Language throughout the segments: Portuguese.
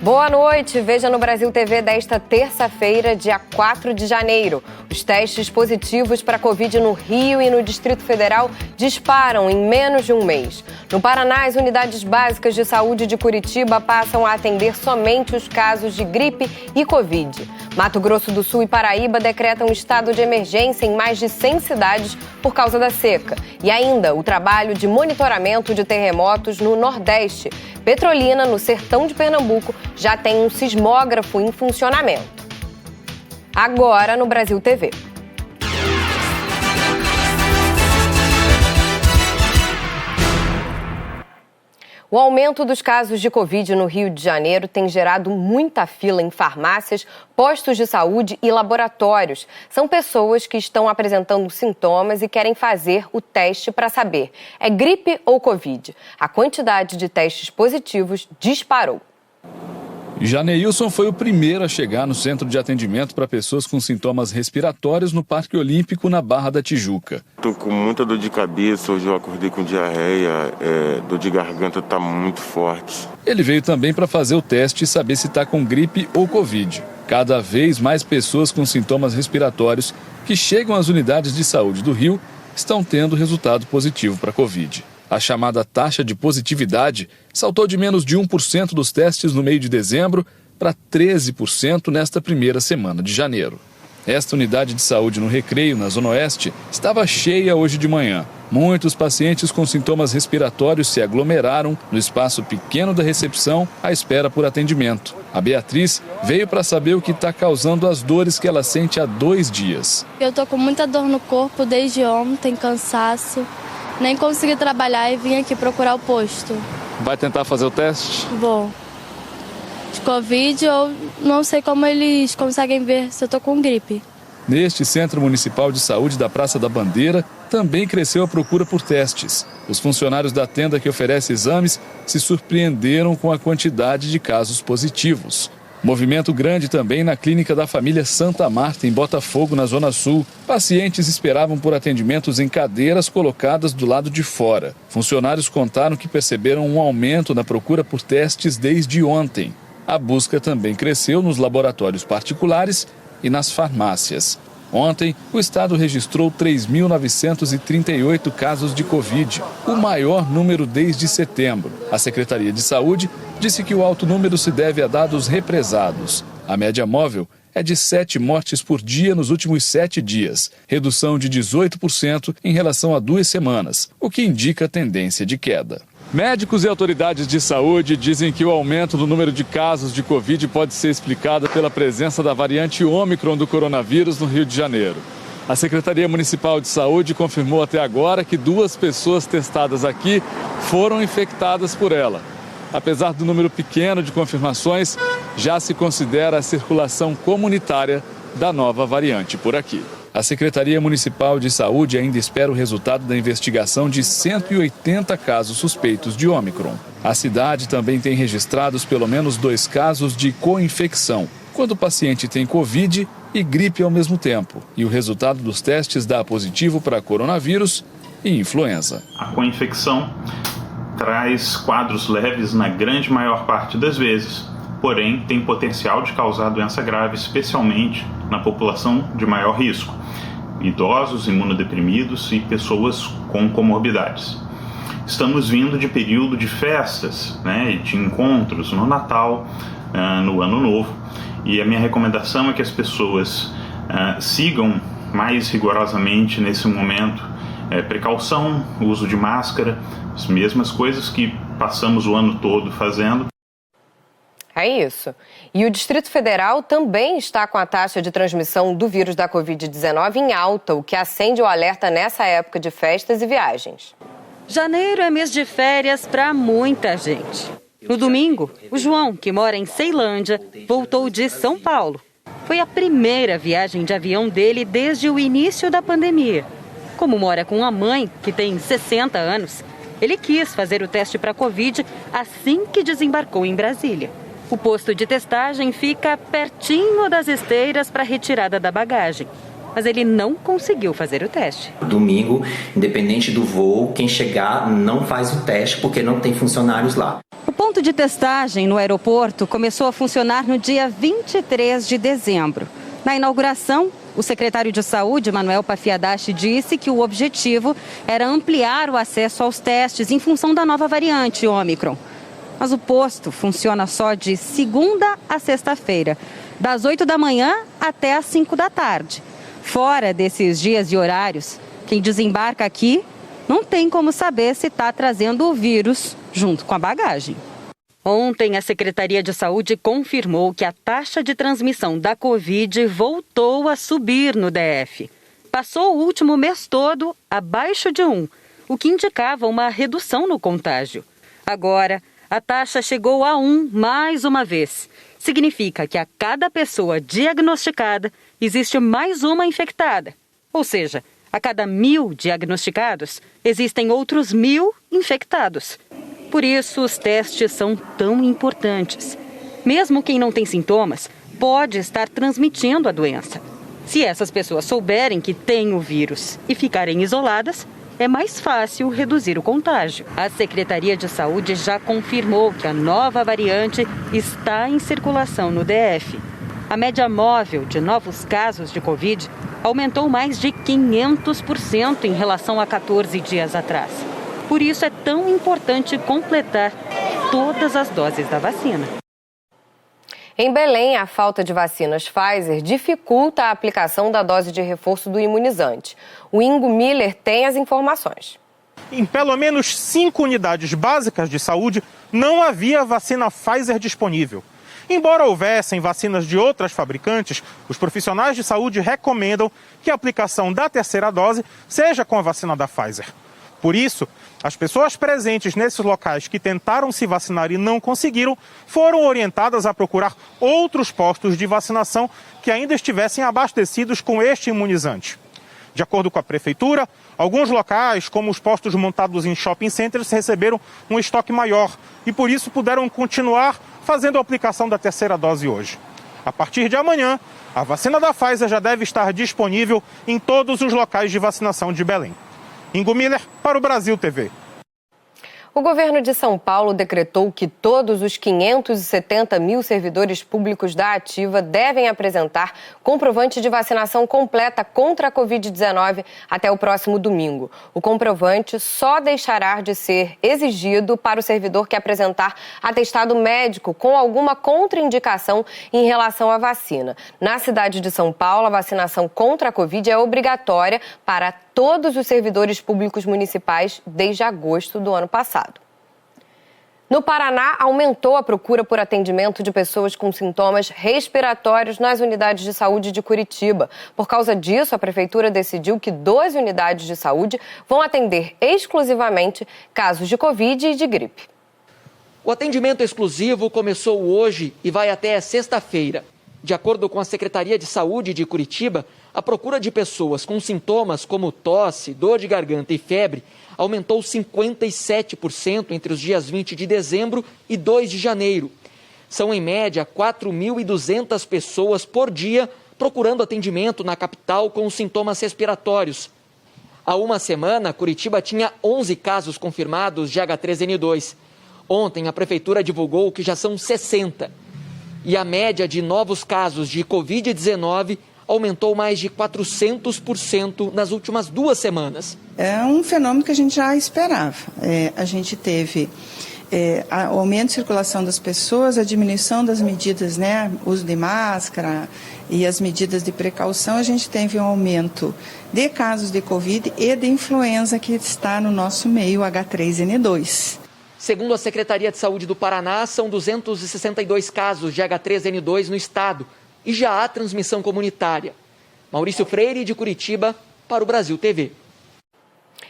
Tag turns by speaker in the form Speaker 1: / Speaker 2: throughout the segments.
Speaker 1: Boa noite, veja no Brasil TV desta terça-feira, dia 4 de janeiro. Os testes positivos para Covid no Rio e no Distrito Federal disparam em menos de um mês. No Paraná, as unidades básicas de saúde de Curitiba passam a atender somente os casos de gripe e Covid. Mato Grosso do Sul e Paraíba decretam estado de emergência em mais de 100 cidades por causa da seca. E ainda o trabalho de monitoramento de terremotos no Nordeste. Petrolina, no sertão de Pernambuco, já tem um sismógrafo em funcionamento. Agora no Brasil TV. O aumento dos casos de Covid no Rio de Janeiro tem gerado muita fila em farmácias, postos de saúde e laboratórios. São pessoas que estão apresentando sintomas e querem fazer o teste para saber: é gripe ou Covid? A quantidade de testes positivos disparou.
Speaker 2: Janeilson foi o primeiro a chegar no centro de atendimento para pessoas com sintomas respiratórios no Parque Olímpico, na Barra da Tijuca.
Speaker 3: Estou com muita dor de cabeça, hoje eu acordei com diarreia, dor de garganta está muito forte.
Speaker 2: Ele veio também para fazer o teste e saber se está com gripe ou Covid. Cada vez mais pessoas com sintomas respiratórios que chegam às unidades de saúde do Rio estão tendo resultado positivo para Covid. A chamada taxa de positividade saltou de menos de 1% dos testes no meio de dezembro para 13% nesta primeira semana de janeiro. Esta unidade de saúde no Recreio, na Zona Oeste, estava cheia hoje de manhã. Muitos pacientes com sintomas respiratórios se aglomeraram no espaço pequeno da recepção à espera por atendimento. A Beatriz veio para saber o que está causando as dores que ela sente há 2 dias.
Speaker 4: Eu estou com muita dor no corpo desde ontem, cansaço. Nem consegui trabalhar e vim aqui procurar o posto.
Speaker 2: Vai tentar fazer o teste?
Speaker 4: Vou. De Covid, eu não sei como eles conseguem ver se eu tô com gripe.
Speaker 2: Neste Centro Municipal de Saúde da Praça da Bandeira, também cresceu a procura por testes. Os funcionários da tenda que oferece exames se surpreenderam com a quantidade de casos positivos. Movimento grande também na clínica da família Santa Marta, em Botafogo, na Zona Sul. Pacientes esperavam por atendimentos em cadeiras colocadas do lado de fora. Funcionários contaram que perceberam um aumento na procura por testes desde ontem. A busca também cresceu nos laboratórios particulares e nas farmácias. Ontem, o estado registrou 3.938 casos de Covid, o maior número desde setembro. A Secretaria de Saúde disse que o alto número se deve a dados represados. A média móvel é de 7 mortes por dia nos últimos 7 dias, redução de 18% em relação a 2 semanas, o que indica tendência de queda. Médicos e autoridades de saúde dizem que o aumento do número de casos de Covid pode ser explicado pela presença da variante Ômicron do coronavírus no Rio de Janeiro. A Secretaria Municipal de Saúde confirmou até agora que 2 pessoas testadas aqui foram infectadas por ela. Apesar do número pequeno de confirmações, já se considera a circulação comunitária da nova variante por aqui. A Secretaria Municipal de Saúde ainda espera o resultado da investigação de 180 casos suspeitos de Ômicron. A cidade também tem registrados pelo menos 2 casos de co-infecção, quando o paciente tem Covid e gripe ao mesmo tempo, e o resultado dos testes dá positivo para coronavírus e influenza.
Speaker 5: A co-infecção traz quadros leves na grande maior parte das vezes, porém tem potencial de causar doença grave, especialmente na população de maior risco, idosos, imunodeprimidos e pessoas com comorbidades. Estamos vindo de período de festas, e de encontros no Natal, no Ano Novo, e a minha recomendação é que as pessoas sigam mais rigorosamente nesse momento precaução, uso de máscara, as mesmas coisas que passamos o ano todo fazendo.
Speaker 1: É isso. E o Distrito Federal também está com a taxa de transmissão do vírus da Covid-19 em alta, o que acende o alerta nessa época de festas e viagens.
Speaker 6: Janeiro é mês de férias para muita gente. No domingo, o João, que mora em Ceilândia, voltou de São Paulo. Foi a primeira viagem de avião dele desde o início da pandemia. Como mora com a mãe, que tem 60 anos, ele quis fazer o teste para Covid assim que desembarcou em Brasília. O posto de testagem fica pertinho das esteiras para retirada da bagagem. Mas ele não conseguiu fazer o teste.
Speaker 7: Domingo, independente do voo, quem chegar não faz o teste porque não tem funcionários lá.
Speaker 6: O ponto de testagem no aeroporto começou a funcionar no dia 23 de dezembro. Na inauguração, o secretário de Saúde, Manuel Pafiadachi, disse que o objetivo era ampliar o acesso aos testes em função da nova variante Ômicron. Mas o posto funciona só de segunda a sexta-feira, das 8 da manhã até as 5 da tarde. Fora desses dias e horários, quem desembarca aqui não tem como saber se está trazendo o vírus junto com a bagagem. Ontem, a Secretaria de Saúde confirmou que a taxa de transmissão da Covid voltou a subir no DF. Passou o último mês todo abaixo de 1, o que indicava uma redução no contágio. Agora, a taxa chegou a 1 mais uma vez. Significa que a cada pessoa diagnosticada, existe mais uma infectada. Ou seja, a cada 1.000 diagnosticados, existem outros 1.000 infectados. Por isso, os testes são tão importantes. Mesmo quem não tem sintomas, pode estar transmitindo a doença. Se essas pessoas souberem que têm o vírus e ficarem isoladas, é mais fácil reduzir o contágio. A Secretaria de Saúde já confirmou que a nova variante está em circulação no DF. A média móvel de novos casos de Covid aumentou mais de 500% em relação a 14 dias atrás. Por isso é tão importante completar todas as doses da vacina.
Speaker 1: Em Belém, a falta de vacinas Pfizer dificulta a aplicação da dose de reforço do imunizante. O Ingo Miller tem as informações.
Speaker 7: Em pelo menos 5 unidades básicas de saúde, não havia vacina Pfizer disponível. Embora houvessem vacinas de outras fabricantes, os profissionais de saúde recomendam que a aplicação da terceira dose seja com a vacina da Pfizer. Por isso, as pessoas presentes nesses locais que tentaram se vacinar e não conseguiram foram orientadas a procurar outros postos de vacinação que ainda estivessem abastecidos com este imunizante. De acordo com a prefeitura, alguns locais, como os postos montados em shopping centers, receberam um estoque maior e por isso puderam continuar fazendo a aplicação da terceira dose hoje. A partir de amanhã, a vacina da Pfizer já deve estar disponível em todos os locais de vacinação de Belém. Ingo Miller, para o Brasil TV.
Speaker 1: O governo de São Paulo decretou que todos os 570 mil servidores públicos da Ativa devem apresentar comprovante de vacinação completa contra a Covid-19 até o próximo domingo. O comprovante só deixará de ser exigido para o servidor que apresentar atestado médico com alguma contraindicação em relação à vacina. Na cidade de São Paulo, a vacinação contra a Covid é obrigatória para todos os servidores públicos municipais desde agosto do ano passado. No Paraná, aumentou a procura por atendimento de pessoas com sintomas respiratórios nas unidades de saúde de Curitiba. Por causa disso, a Prefeitura decidiu que 12 unidades de saúde vão atender exclusivamente casos de Covid e de gripe.
Speaker 8: O atendimento exclusivo começou hoje e vai até sexta-feira. De acordo com a Secretaria de Saúde de Curitiba, a procura de pessoas com sintomas como tosse, dor de garganta e febre aumentou 57% entre os dias 20 de dezembro e 2 de janeiro. São, em média, 4.200 pessoas por dia procurando atendimento na capital com sintomas respiratórios. Há uma semana, Curitiba tinha 11 casos confirmados de H3N2. Ontem, a Prefeitura divulgou que já são 60. E a média de novos casos de Covid-19 aumentou mais de 400% nas últimas 2 semanas.
Speaker 9: É um fenômeno que a gente já esperava. A gente teve o aumento de circulação das pessoas, a diminuição das medidas, uso de máscara e as medidas de precaução. A gente teve um aumento de casos de Covid e de influenza que está no nosso meio, H3N2.
Speaker 8: Segundo a Secretaria de Saúde do Paraná, são 262 casos de H3N2 no estado e já há transmissão comunitária. Maurício Freire, de Curitiba, para o Brasil TV.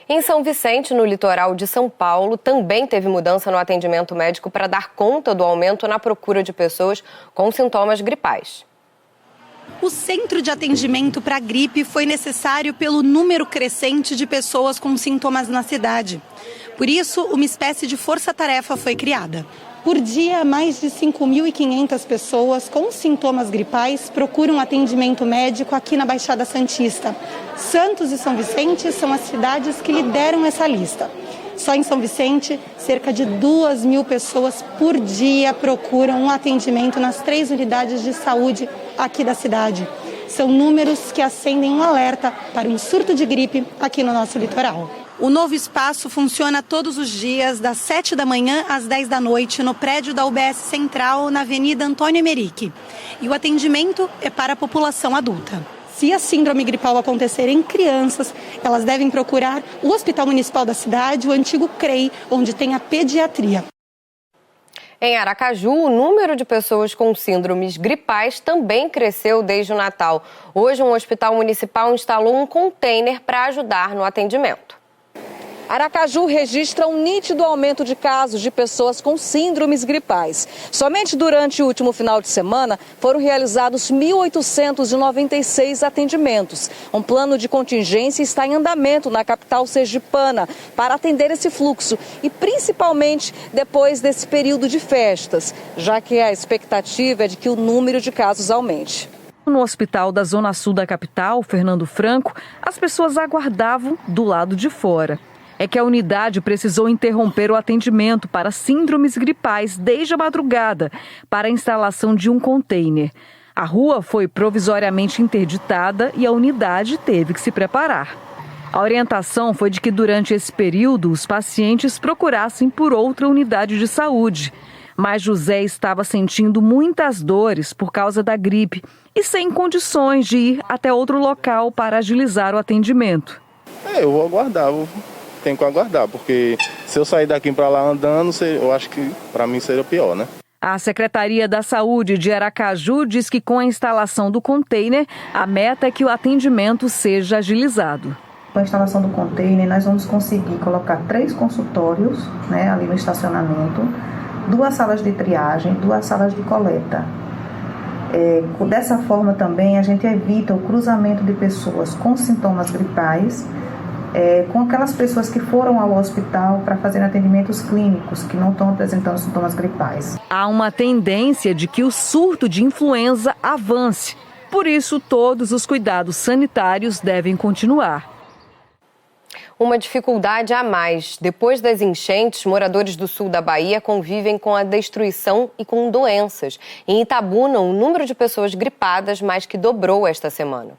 Speaker 1: Em São Vicente, no litoral de São Paulo, também teve mudança no atendimento médico para dar conta do aumento na procura de pessoas com sintomas gripais.
Speaker 10: O centro de atendimento para gripe foi necessário pelo número crescente de pessoas com sintomas na cidade. Por isso, uma espécie de força-tarefa foi criada. Por dia, mais de 5.500 pessoas com sintomas gripais procuram atendimento médico aqui na Baixada Santista. Santos e São Vicente são as cidades que lideram essa lista. Só em São Vicente, cerca de 2.000 pessoas por dia procuram um atendimento nas 3 unidades de saúde aqui da cidade. São números que acendem um alerta para um surto de gripe aqui no nosso litoral. O novo espaço funciona todos os dias, das 7 da manhã às 10 da noite, no prédio da UBS Central, na Avenida Antônio Emerick. E o atendimento é para a população adulta. Se a síndrome gripal acontecer em crianças, elas devem procurar o Hospital Municipal da cidade, o antigo CREI, onde tem a pediatria.
Speaker 1: Em Aracaju, o número de pessoas com síndromes gripais também cresceu desde o Natal. Hoje, um hospital municipal instalou um container para ajudar no atendimento.
Speaker 11: Aracaju registra um nítido aumento de casos de pessoas com síndromes gripais. Somente durante o último final de semana foram realizados 1.896 atendimentos. Um plano de contingência está em andamento na capital sergipana para atender esse fluxo e principalmente depois desse período de festas, já que a expectativa é de que o número de casos aumente.
Speaker 6: No hospital da Zona Sul da capital, Fernando Franco, as pessoas aguardavam do lado de fora. É que a unidade precisou interromper o atendimento para síndromes gripais desde a madrugada para a instalação de um container. A rua foi provisoriamente interditada e a unidade teve que se preparar. A orientação foi de que durante esse período os pacientes procurassem por outra unidade de saúde. Mas José estava sentindo muitas dores por causa da gripe e sem condições de ir até outro local para agilizar o atendimento.
Speaker 12: Eu vou aguardar, tenho que aguardar, porque se eu sair daqui para lá andando, eu acho que para mim seria pior, né?
Speaker 6: A Secretaria da Saúde de Aracaju diz que com a instalação do container, a meta é que o atendimento seja agilizado.
Speaker 13: Com a instalação do container, nós vamos conseguir colocar 3 consultórios, né, ali no estacionamento, 2 salas de triagem, 2 salas de coleta. Dessa forma também a gente evita o cruzamento de pessoas com sintomas gripais com aquelas pessoas que foram ao hospital para fazer atendimentos clínicos, que não estão apresentando sintomas gripais.
Speaker 6: Há uma tendência de que o surto de influenza avance. Por isso, todos os cuidados sanitários devem continuar.
Speaker 1: Uma dificuldade a mais. Depois das enchentes, moradores do sul da Bahia convivem com a destruição e com doenças. Em Itabuna, o número de pessoas gripadas mais que dobrou esta semana.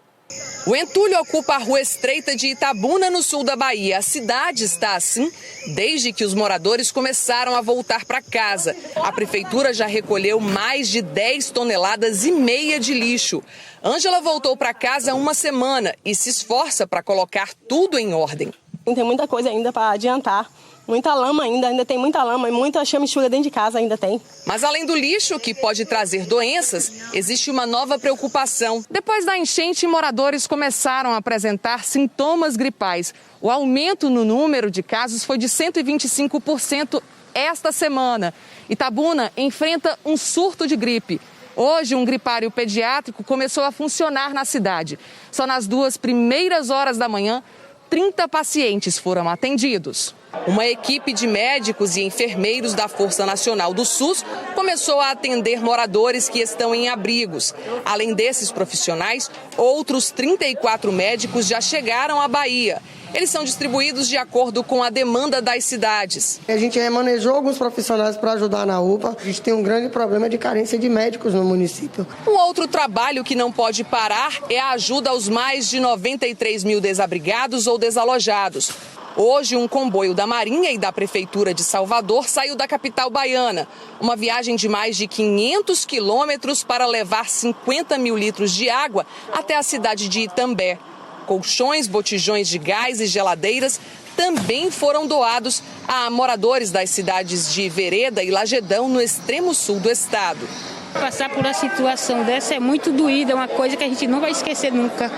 Speaker 14: O entulho ocupa a rua estreita de Itabuna, no sul da Bahia. A cidade está assim desde que os moradores começaram a voltar para casa. A prefeitura já recolheu mais de 10,5 toneladas de lixo. Ângela voltou para casa há uma semana e se esforça para colocar tudo em ordem.
Speaker 15: Tem muita coisa ainda para adiantar. Muita lama ainda tem muita lama e muita chamichurra dentro de casa ainda tem.
Speaker 14: Mas além do lixo, que pode trazer doenças, existe uma nova preocupação. Depois da enchente, moradores começaram a apresentar sintomas gripais. O aumento no número de casos foi de 125% esta semana. Itabuna enfrenta um surto de gripe. Hoje, um gripário pediátrico começou a funcionar na cidade. Só nas 2 primeiras horas da manhã, 30 pacientes foram atendidos. Uma equipe de médicos e enfermeiros da Força Nacional do SUS começou a atender moradores que estão em abrigos. Além desses profissionais, outros 34 médicos já chegaram à Bahia. Eles são distribuídos de acordo com a demanda das cidades.
Speaker 16: A gente remanejou alguns profissionais para ajudar na UPA. A gente tem um grande problema de carência de médicos no município.
Speaker 14: Um outro trabalho que não pode parar é a ajuda aos mais de 93 mil desabrigados ou desalojados. Hoje, um comboio da Marinha e da Prefeitura de Salvador saiu da capital baiana. Uma viagem de mais de 500 quilômetros para levar 50 mil litros de água até a cidade de Itambé. Colchões, botijões de gás e geladeiras também foram doados a moradores das cidades de Vereda e Lagedão, no extremo sul do estado.
Speaker 17: Passar por uma situação dessa é muito doída, é uma coisa que a gente não vai esquecer nunca.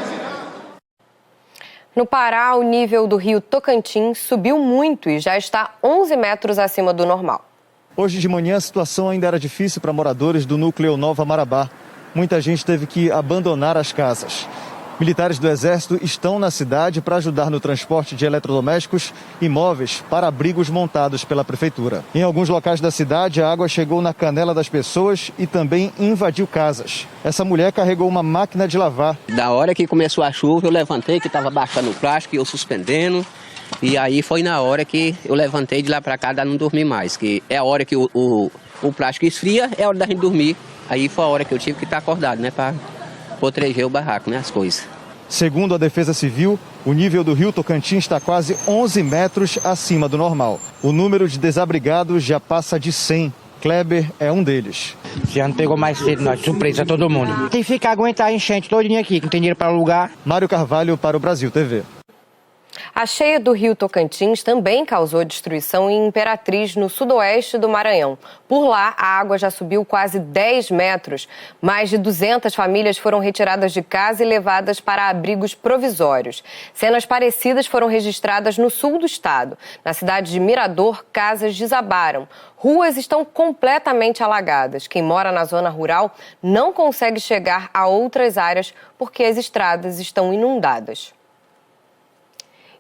Speaker 1: No Pará, o nível do rio Tocantins subiu muito e já está 11 metros acima do normal.
Speaker 18: Hoje de manhã a situação ainda era difícil para moradores do núcleo Nova Marabá. Muita gente teve que abandonar as casas. Militares do Exército estão na cidade para ajudar no transporte de eletrodomésticos e móveis para abrigos montados pela Prefeitura. Em alguns locais da cidade, a água chegou na canela das pessoas e também invadiu casas. Essa mulher carregou uma máquina de lavar.
Speaker 19: Da hora que começou a chuva, eu levantei, que estava baixando o plástico e eu suspendendo. E aí foi na hora que eu levantei de lá para cá, não dormi mais. Que é a hora que o plástico esfria, é a hora da gente dormir. Aí foi a hora que eu tive que estar acordado, né? Para proteger o barraco, né? As coisas.
Speaker 18: Segundo a Defesa Civil, o nível do rio Tocantins está quase 11 metros acima do normal. O número de desabrigados já passa de 100. Kleber é um deles.
Speaker 20: Já não pegou mais cedo, nós, surpresa todo mundo. Tem que ficar, aguentar a enchente todinha aqui, que não tem dinheiro para alugar.
Speaker 18: Mário Carvalho para o Brasil TV.
Speaker 1: A cheia do rio Tocantins também causou destruição em Imperatriz, no sudoeste do Maranhão. Por lá, a água já subiu quase 10 metros. Mais de 200 famílias foram retiradas de casa e levadas para abrigos provisórios. Cenas parecidas foram registradas no sul do estado. Na cidade de Mirador, casas desabaram. Ruas estão completamente alagadas. Quem mora na zona rural não consegue chegar a outras áreas porque as estradas estão inundadas.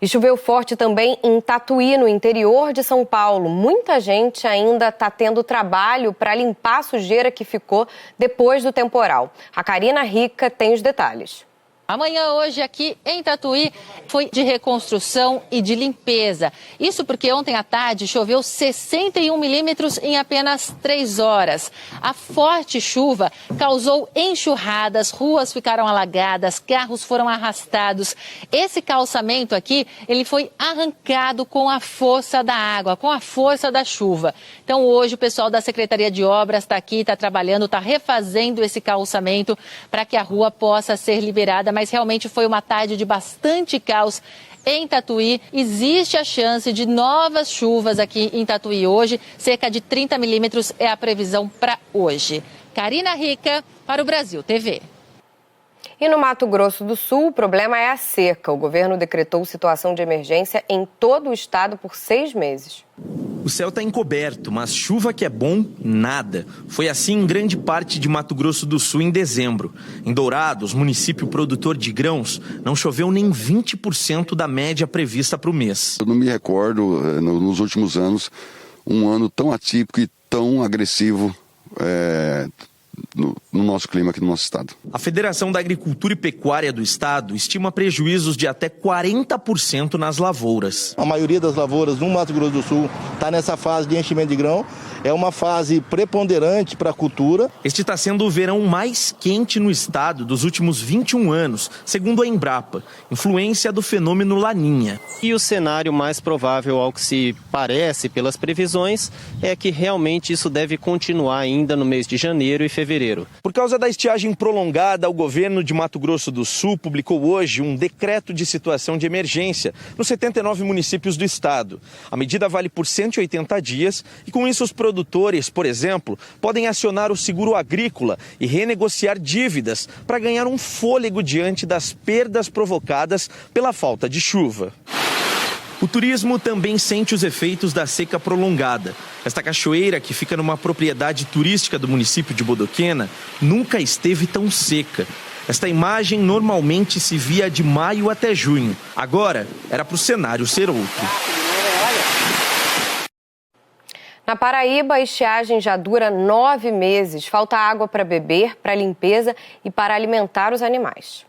Speaker 1: E choveu forte também em Tatuí, no interior de São Paulo. Muita gente ainda está tendo trabalho para limpar a sujeira que ficou depois do temporal. A Karina Rica tem os detalhes.
Speaker 21: Amanhã, hoje, aqui em Tatuí, foi de reconstrução e de limpeza. Isso porque ontem à tarde choveu 61 milímetros em apenas 3 horas. A forte chuva causou enxurradas, ruas ficaram alagadas, carros foram arrastados. Esse calçamento aqui, ele foi arrancado com a força da água, com a força da chuva. Então, hoje, o pessoal da Secretaria de Obras está aqui, está trabalhando, está refazendo esse calçamento para que a rua possa ser liberada, mas realmente foi uma tarde de bastante caos em Tatuí. Existe a chance de novas chuvas aqui em Tatuí hoje. Cerca de 30 milímetros é a previsão para hoje. Karina Rica, para o Brasil TV.
Speaker 1: E no Mato Grosso do Sul, o problema é a seca. O governo decretou situação de emergência em todo o estado por 6 meses.
Speaker 22: O céu está encoberto, mas chuva que é bom, nada. Foi assim em grande parte de Mato Grosso do Sul em dezembro. Em Dourados, município produtor de grãos, não choveu nem 20% da média prevista para o mês.
Speaker 23: Eu não me recordo, nos últimos anos, um ano tão atípico e tão agressivo no nosso clima aqui no nosso estado.
Speaker 22: A Federação da Agricultura e Pecuária do estado estima prejuízos de até 40% nas lavouras.
Speaker 24: A maioria das lavouras no Mato Grosso do Sul está nessa fase de enchimento de grão. É uma fase preponderante para a cultura.
Speaker 22: Este está sendo o verão mais quente no estado dos últimos 21 anos, segundo a Embrapa, influência do fenômeno Laninha.
Speaker 25: E o cenário mais provável, ao que se parece pelas previsões, é que realmente isso deve continuar ainda no mês de janeiro e fevereiro.
Speaker 22: Por causa da estiagem prolongada, o governo de Mato Grosso do Sul publicou hoje um decreto de situação de emergência nos 79 municípios do estado. A medida vale por 180 dias e com isso os produtores, por exemplo, podem acionar o seguro agrícola e renegociar dívidas para ganhar um fôlego diante das perdas provocadas pela falta de chuva. O turismo também sente os efeitos da seca prolongada. Esta cachoeira, que fica numa propriedade turística do município de Bodoquena, nunca esteve tão seca. Esta imagem normalmente se via de maio até junho. Agora, era para o cenário ser outro.
Speaker 1: Na Paraíba, a estiagem já dura 9 meses. Falta água para beber, para limpeza e para alimentar os animais.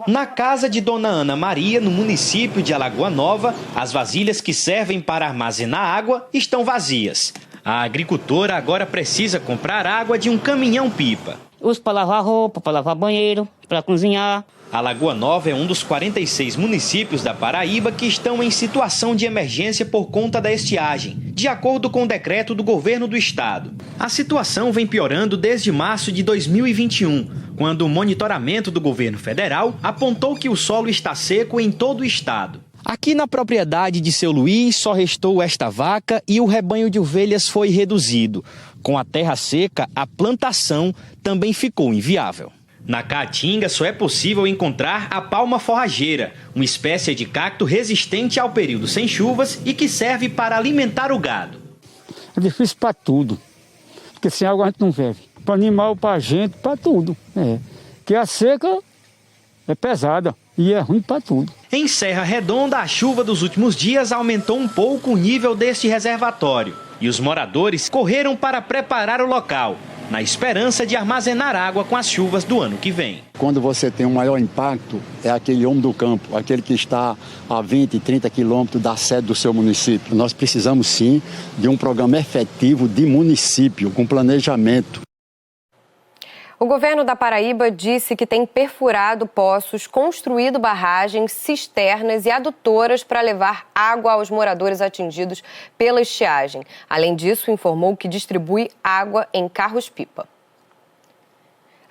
Speaker 26: Na casa de Dona Ana Maria, no município de Alagoa Nova, as vasilhas que servem para armazenar água estão vazias. A agricultora agora precisa comprar água de um caminhão-pipa.
Speaker 17: Uso para lavar roupa, para lavar banheiro, para cozinhar.
Speaker 26: Alagoa Nova é um dos 46 municípios da Paraíba que estão em situação de emergência por conta da estiagem, de acordo com o decreto do governo do estado. A situação vem piorando desde março de 2021, quando o monitoramento do governo federal apontou que o solo está seco em todo o estado. Aqui na propriedade de seu Luiz só restou esta vaca e o rebanho de ovelhas foi reduzido. Com a terra seca, a plantação também ficou inviável. Na Caatinga só é possível encontrar a palma forrageira, uma espécie de cacto resistente ao período sem chuvas e que serve para alimentar o gado.
Speaker 17: É difícil para tudo, porque sem água a gente não vive. Para animal, para gente, para tudo. Porque a seca é pesada e é ruim para tudo.
Speaker 26: Em Serra Redonda, a chuva dos últimos dias aumentou um pouco o nível deste reservatório e os moradores correram para preparar o local. na esperança de armazenar água com as chuvas do ano que vem.
Speaker 2: Quando você tem um maior impacto, é aquele homem do campo, aquele que está a 20, 30 quilômetros da sede do seu município. Nós precisamos sim de um programa efetivo de município, com planejamento.
Speaker 1: O governo da Paraíba disse que tem perfurado poços, construído barragens, cisternas e adutoras para levar água aos moradores atingidos pela estiagem. Além disso, informou que distribui água em carros-pipa.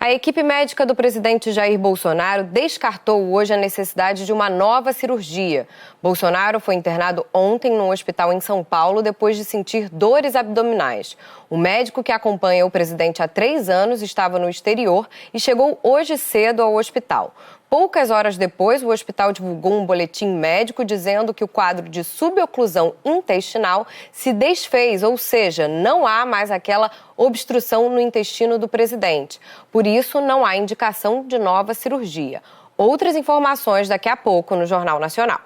Speaker 1: A equipe médica do presidente Jair Bolsonaro descartou hoje a necessidade de uma nova cirurgia. Bolsonaro foi internado ontem num hospital em São Paulo depois de sentir dores abdominais. O médico que acompanha o presidente há 3 anos estava no exterior e chegou hoje cedo ao hospital. Poucas horas depois, o hospital divulgou um boletim médico dizendo que o quadro de suboclusão intestinal se desfez, ou seja, não há mais aquela obstrução no intestino do presidente. Por isso, não há indicação de nova cirurgia. Outras informações daqui a pouco no Jornal Nacional.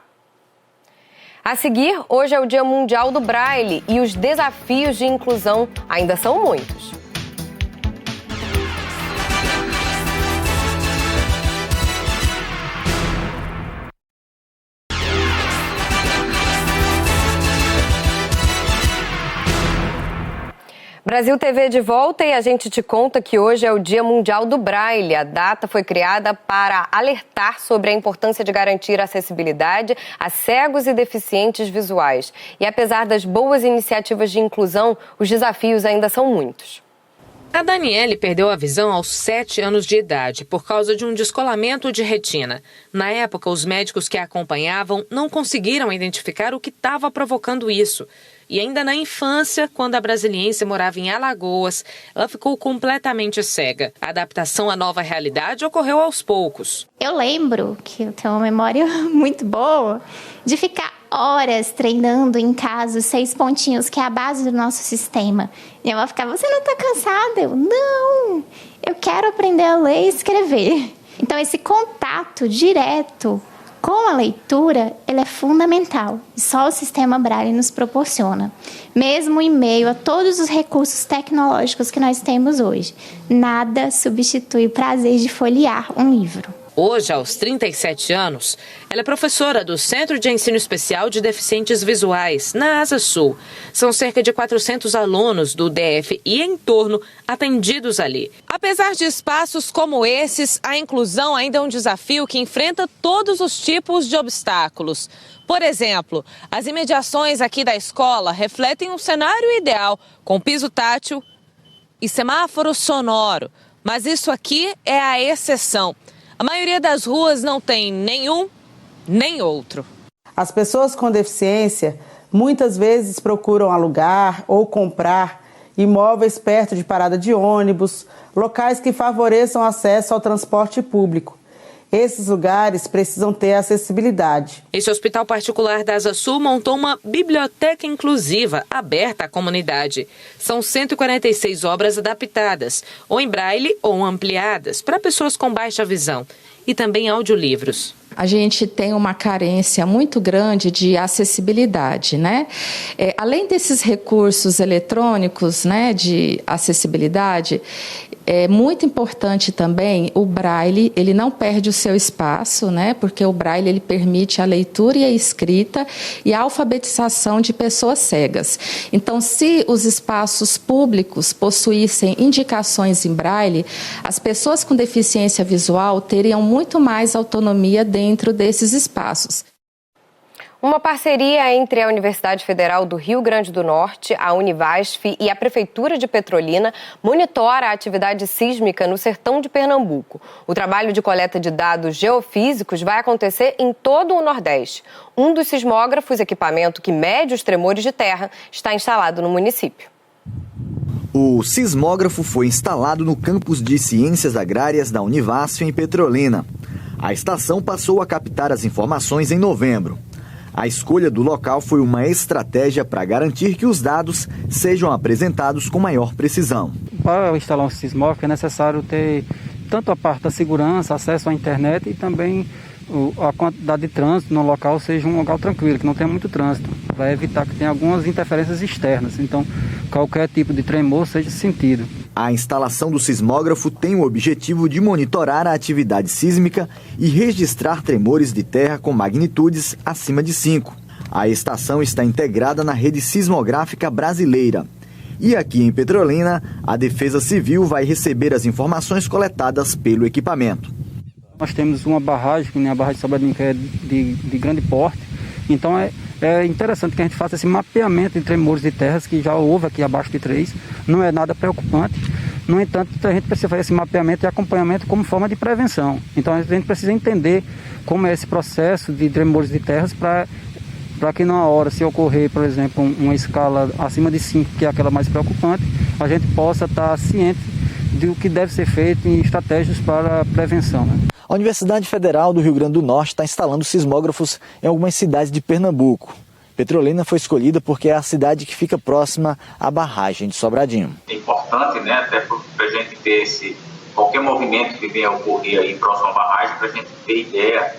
Speaker 1: A seguir, hoje é o Dia Mundial do Braille e os desafios de inclusão ainda são muitos. Brasil TV de volta e a gente te conta que hoje é o Dia Mundial do Braille. A data foi criada para alertar sobre a importância de garantir acessibilidade a cegos e deficientes visuais. E apesar das boas iniciativas de inclusão, os desafios ainda são muitos.
Speaker 3: A Daniele perdeu a visão aos 7 anos de idade por causa de um descolamento de retina. Na época, os médicos que a acompanhavam não conseguiram identificar o que estava provocando isso. E ainda na infância, quando a brasiliense morava em Alagoas, ela ficou completamente cega. A adaptação à nova realidade ocorreu aos poucos.
Speaker 4: Eu lembro que eu tenho uma memória muito boa de ficar horas treinando em casa os 6 pontinhos, que é a base do nosso sistema. E ela ficava, você não está cansada? Eu, não, eu quero aprender a ler e escrever. Então esse contato direto com a leitura, ele é fundamental. Só o sistema Braille nos proporciona. Mesmo em meio a todos os recursos tecnológicos que nós temos hoje, nada substitui o prazer de folhear um livro.
Speaker 3: Hoje, aos 37 anos, ela é professora do Centro de Ensino Especial de Deficientes Visuais, na Asa Sul. São cerca de 400 alunos do DF e entorno atendidos ali. Apesar de espaços como esses, a inclusão ainda é um desafio que enfrenta todos os tipos de obstáculos. Por exemplo, as imediações aqui da escola refletem um cenário ideal, com piso tátil e semáforo sonoro. Mas isso aqui é a exceção. A maioria das ruas não tem nenhum nem outro.
Speaker 5: As pessoas com deficiência muitas vezes procuram alugar ou comprar imóveis perto de parada de ônibus, locais que favoreçam acesso ao transporte público. Esses lugares precisam ter acessibilidade.
Speaker 3: Esse hospital particular da Asa Sul montou uma biblioteca inclusiva, aberta à comunidade. São 146 obras adaptadas, ou em braille ou ampliadas, para pessoas com baixa visão. E também audiolivros.
Speaker 7: A gente tem uma carência muito grande de acessibilidade, né? Além desses recursos eletrônicos, né, de acessibilidade, é muito importante também o Braille, ele não perde o seu espaço, né? Porque o Braille ele permite a leitura e a escrita e a alfabetização de pessoas cegas. Então, se os espaços públicos possuíssem indicações em Braille, as pessoas com deficiência visual teriam muito mais autonomia dentro desses espaços.
Speaker 1: Uma parceria entre a Universidade Federal do Rio Grande do Norte, a Univasf e a Prefeitura de Petrolina monitora a atividade sísmica no sertão de Pernambuco. O trabalho de coleta de dados geofísicos vai acontecer em todo o Nordeste. Um dos sismógrafos, equipamento que mede os tremores de terra, está instalado no município.
Speaker 9: O sismógrafo foi instalado no campus de Ciências Agrárias da Univasf em Petrolina. A estação passou a captar as informações em novembro. A escolha do local foi uma estratégia para garantir que os dados sejam apresentados com maior precisão.
Speaker 27: Para instalar um sismógrafo é necessário ter tanto a parte da segurança, acesso à internet e também a quantidade de trânsito no local seja um local tranquilo, que não tenha muito trânsito. Vai evitar que tenha algumas interferências externas, então qualquer tipo de tremor seja sentido.
Speaker 9: A instalação do sismógrafo tem o objetivo de monitorar a atividade sísmica e registrar tremores de terra com magnitudes acima de 5. A estação está integrada na rede sismográfica brasileira. E aqui em Petrolina, a Defesa Civil vai receber as informações coletadas pelo equipamento.
Speaker 27: Nós temos uma barragem, a barragem de Sobradinho, que é de grande porte. Então é interessante que a gente faça esse mapeamento de tremores de terras, que já houve aqui abaixo de 3. Não é nada preocupante. No entanto, a gente precisa fazer esse mapeamento e acompanhamento como forma de prevenção. Então a gente precisa entender como é esse processo de tremores de terras para que na hora, se ocorrer, por exemplo, uma escala acima de 5, que é aquela mais preocupante, a gente possa estar ciente do que deve ser feito em estratégias para prevenção.
Speaker 18: A Universidade Federal do Rio Grande do Norte está instalando sismógrafos em algumas cidades de Pernambuco. Petrolina foi escolhida porque é a cidade que fica próxima à barragem de Sobradinho.
Speaker 6: É importante, né, até para a gente ter qualquer movimento que venha a ocorrer aí próximo à barragem, para a gente ter ideia,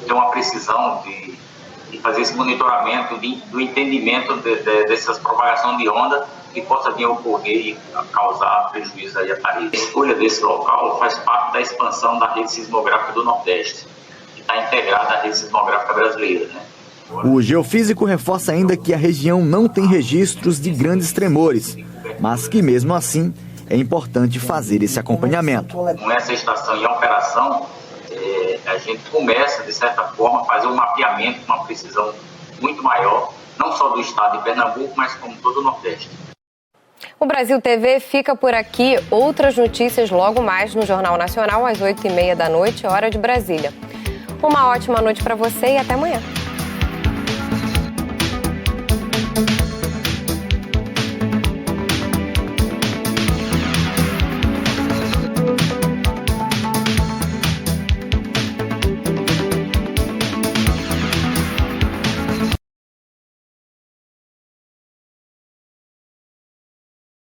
Speaker 6: ter uma precisão de fazer esse monitoramento do entendimento dessas propagações de onda que possa vir a ocorrer e causar prejuízo aí à parede. A escolha desse local faz parte da expansão da rede sismográfica do Nordeste, que está integrada à rede sismográfica brasileira, né?
Speaker 9: O geofísico reforça ainda que a região não tem registros de grandes tremores, mas que mesmo assim é importante fazer esse acompanhamento.
Speaker 6: Com essa estação em operação, a gente começa, de certa forma, a fazer um mapeamento com uma precisão muito maior, não só do estado de Pernambuco, mas como todo o Nordeste.
Speaker 1: O Brasil TV fica por aqui. Outras notícias logo mais no Jornal Nacional, às 8h30 da noite, hora de Brasília. Uma ótima noite para você e até amanhã.